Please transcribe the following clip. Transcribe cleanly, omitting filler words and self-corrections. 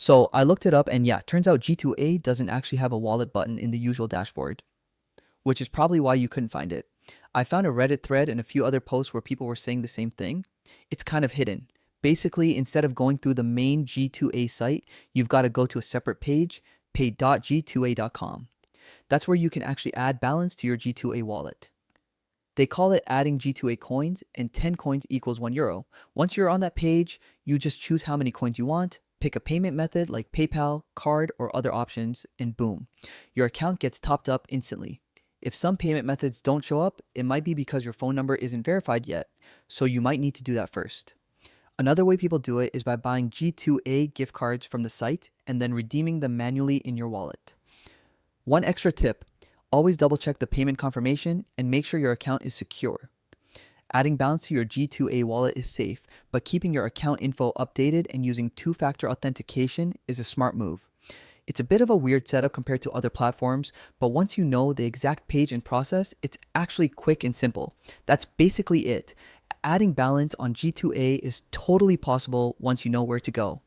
So I looked it up and yeah, turns out G2A doesn't actually have a wallet button in the usual dashboard, which is probably why you couldn't find it. I found a Reddit thread and a few other posts where people were saying the same thing. It's kind of hidden. Basically, instead of going through the main G2A site, you've got to go to a separate page, pay.g2a.com. That's where you can actually add balance to your G2A wallet. They call it adding G2A coins, and 10 coins equals €1. Once you're on that page, you just choose how many coins you want, pick a payment method like PayPal, card, or other options, and boom, your account gets topped up instantly. If some payment methods don't show up, it might be because your phone number isn't verified yet, so you might need to do that first. Another way people do it is by buying G2A gift cards from the site and then redeeming them manually in your wallet. One extra tip: always double check the payment confirmation and make sure your account is secure. Adding balance to your G2A wallet is safe, but keeping your account info updated and using two-factor authentication is a smart move. It's a bit of a weird setup compared to other platforms, but once you know the exact page and process, it's actually quick and simple. That's basically it. Adding balance on G2A is totally possible once you know where to go.